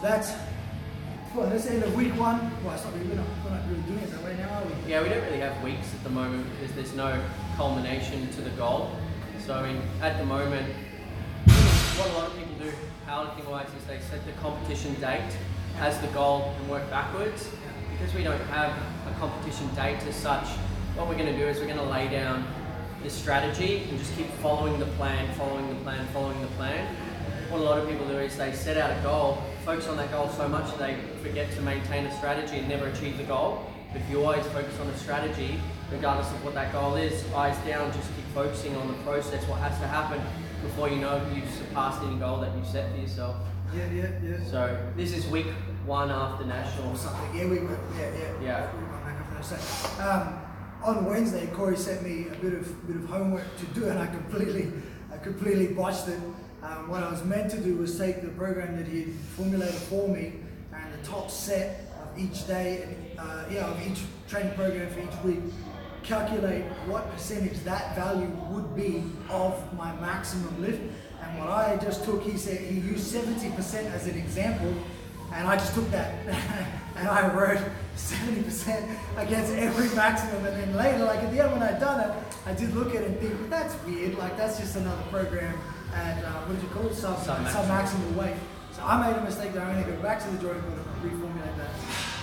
that's, well, that's the end of week one. Well, it's not really, we're not really doing it that way now, are we? Yeah, we don't really have weeks at the moment because there's no culmination to the goal. So I mean, at the moment, what a lot of people do powerlifting wise is they set the competition date as the goal and work backwards. Because we don't have a competition date as such, what we're going to do is we're going to lay down this strategy and just keep following the plan. What a lot of people do is they set out a goal, focus on that goal so much that they forget to maintain a strategy and never achieve the goal. But if you always focus on a strategy, regardless of what that goal is, eyes down, just keep focusing on the process, what has to happen before you know you've surpassed any goal that you've set for yourself. Yeah. So this is week one after nationals. Something. Yeah, we went. Yeah. We went back after that. On Wednesday, Corey sent me a bit of homework to do, and I completely botched it. What I was meant to do was take the program that he formulated for me and the top set of each day, of each training program for each week, calculate what percentage that value would be of my maximum lift. And what I just took, he said he used 70% as an example, and I just took that and I wrote 70% against every maximum. And then later, like at the end when I'd done it, I did look at it and think, well, that's weird, like that's just another program at, what did you call it, sub-maximal weight. So I made a mistake that I'm going to go back to the drawing board and reformulate that.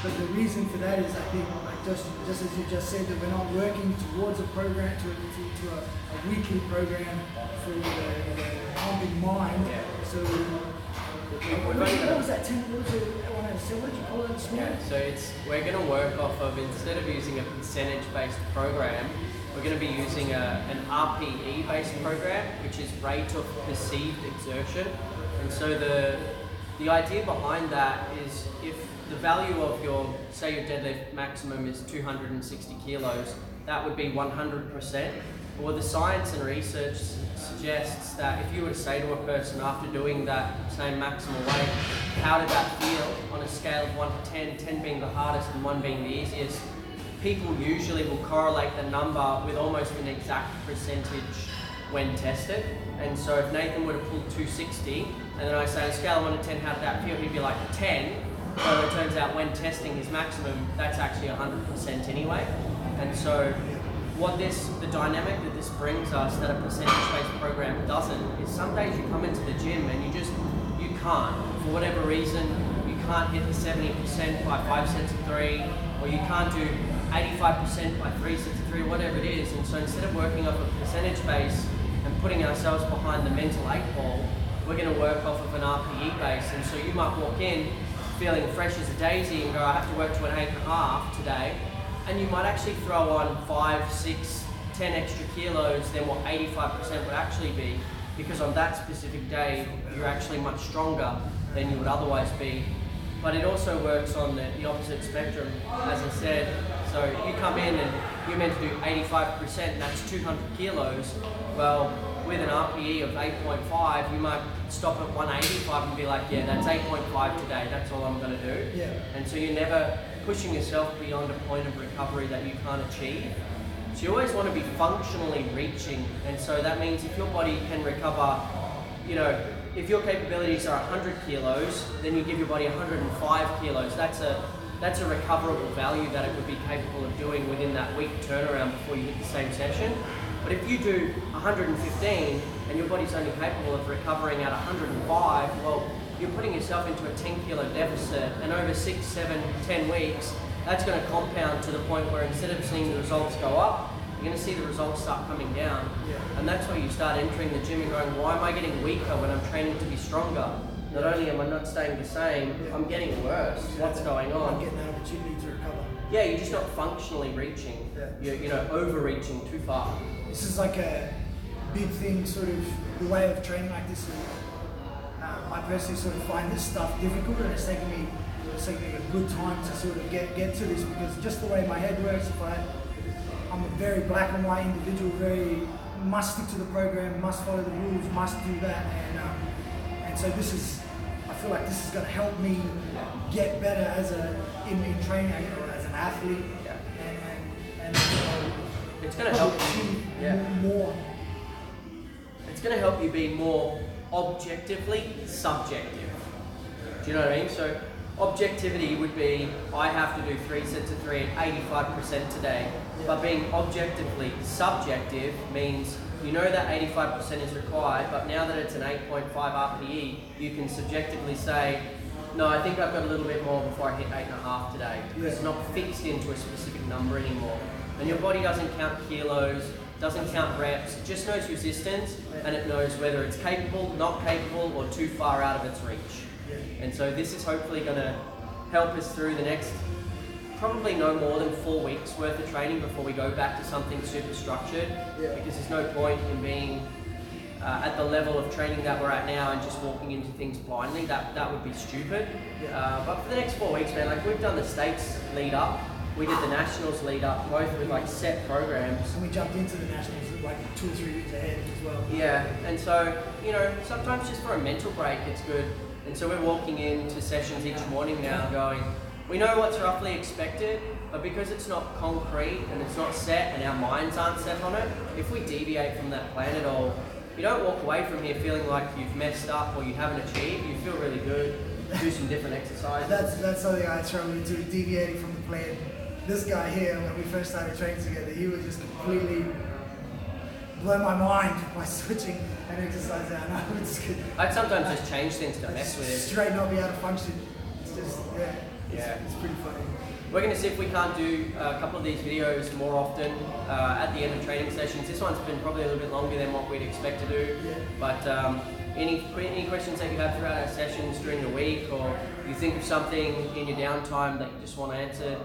But the reason for that is I think, like just as you just said, that we're not working towards a program, to a weekly program for the pumping mind. Yeah. So what was that 10? What did you call it this morning? Yeah, so we're going to work off of, instead of using a percentage-based program, we're going to be using an RPE-based program, which is rate of perceived exertion. And so the idea behind that is if the value of your, say your deadlift maximum is 260 kilos, that would be 100%. Well, the science and research suggests that if you were to say to a person after doing that same maximal weight, how did that feel on a scale of 1 to 10, 10 being the hardest and 1 being the easiest, people usually will correlate the number with almost an exact percentage when tested. And so if Nathan were to pull 260, and then I say on a scale of 1 to 10, how did that feel? He'd be like 10. Well, it turns out when testing his maximum, that's actually 100% anyway. And so the dynamic that this brings us that a percentage-based program doesn't is some days you come into the gym and you can't, for whatever reason, you can't hit the 70% by 5 sets of 3, or you can't do 85% by 3 sets of 3, whatever it is. And so instead of working off a percentage base and putting ourselves behind the mental 8-ball, we're going to work off of an RPE base. And so you might walk in feeling fresh as a daisy and go, I have to work to an 8.5 today. And you might actually throw on 5, 6, 10 extra kilos than what 85% would actually be, because on that specific day, you're actually much stronger than you would otherwise be. But it also works on the opposite spectrum, as I said. So you come in and you're meant to do 85%, that's 200 kilos. Well, with an RPE of 8.5, you might stop at 185 and be like, yeah, that's 8.5 today, that's all I'm going to do. Yeah. And so you're never pushing yourself beyond a point of recovery that you can't achieve. So you always want to be functionally reaching, and so that means if your body can recover, if your capabilities are 100 kilos, then you give your body 105 kilos. That's a recoverable value that it would be capable of doing within that week turnaround before you hit the same session. But if you do 115 and your body's only capable of recovering at 105, well, you're putting yourself into a 10 kilo deficit, and over 6, 7, 10 weeks, that's going to compound to the point where instead of seeing the results go up, you're going to see the results start coming down. Yeah. And that's where you start entering the gym and going, why am I getting weaker when I'm training to be stronger? Not only am I not staying the same, I'm getting worse. What's going on? I'm getting that opportunity to recover. Yeah, you're just not functionally reaching. Yeah. You're overreaching too far. This is like a big thing, sort of the way of training like this. I personally sort of find this stuff difficult, and it's taken me a good time to sort of get to this, because just the way my head works, I'm a very black and white individual, must stick to the program, must follow the rules, must do that, and so I feel like this is going to help me get better in training or as an athlete, and it's going to help you more. It's going to help you be more objectively subjective. Do you know what I mean? So objectivity would be, I have to do 3 sets of 3 at 85% today. Yeah. But being objectively subjective means you know that 85% is required, but now that it's an 8.5 RPE, you can subjectively say, no, I think I've got a little bit more before I hit 8.5 today. Yeah. It's not fixed into a specific number anymore. And your body doesn't count kilos, doesn't count reps, it just knows resistance, and it knows whether it's capable, not capable, or too far out of its reach. Yeah. And so this is hopefully going to help us through the next probably no more than 4 weeks worth of training before we go back to something super structured. Yeah. Because there's no point in being at the level of training that we're at now and just walking into things blindly. That would be stupid. Yeah. But for the next 4 weeks, man, like we've done the States lead up, we did the Nationals lead up, both with like set programs. And we jumped into the Nationals like 2 or 3 weeks ahead as well. Yeah, and so, you know, sometimes just for a mental break, it's good. And so we're walking into sessions each morning now going, we know what's roughly expected, but because it's not concrete and it's not set and our minds aren't set on it, if we deviate from that plan at all, you don't walk away from here feeling like you've messed up or you haven't achieved. You feel really good, do some different exercises. That's something I struggle into, deviating from the plan. This guy here, when we first started training together, he would just completely blow my mind by switching an exercise out. And I'd sometimes just change things to mess with it. Straight not be able to function. It's just, it's pretty funny. We're going to see if we can't do a couple of these videos more often at the end of training sessions. This one's been probably a little bit longer than what we'd expect to do. Yeah. But any questions that you have throughout our sessions during the week, or you think of something in your downtime that you just want answered,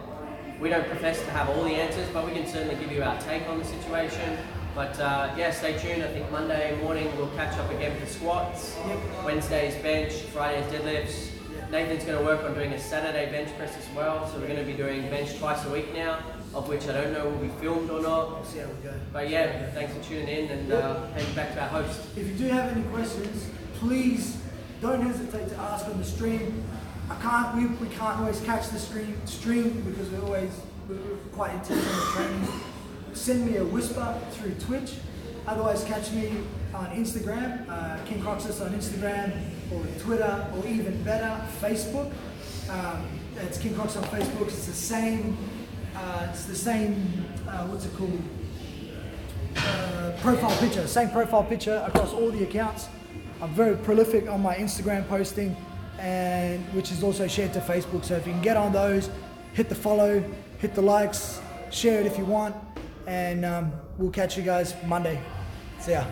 we don't profess to have all the answers, but we can certainly give you our take on the situation. But yeah, stay tuned. I think Monday morning we'll catch up again for squats. Yep. Wednesday's bench, Friday's deadlifts. Yeah. Nathan's going to work on doing a Saturday bench press as well. So we're going to be doing bench twice a week now, of which I don't know will be filmed or not. We'll see how we go. But yeah, thanks for tuning in, and hand you back to our host. If you do have any questions, please don't hesitate to ask on the stream. We can't always catch the stream because we're quite intense on the training. Send me a whisper through Twitch. Otherwise, catch me on Instagram, King Coxus on Instagram, or Twitter, or even better, Facebook. It's King Cox on Facebook. It's the same. What's it called? Profile picture. Same profile picture across all the accounts. I'm very prolific on my Instagram posting, and which is also shared to Facebook. So if you can get on those, hit the follow, hit the likes, share it if you want, and we'll catch you guys Monday. See ya.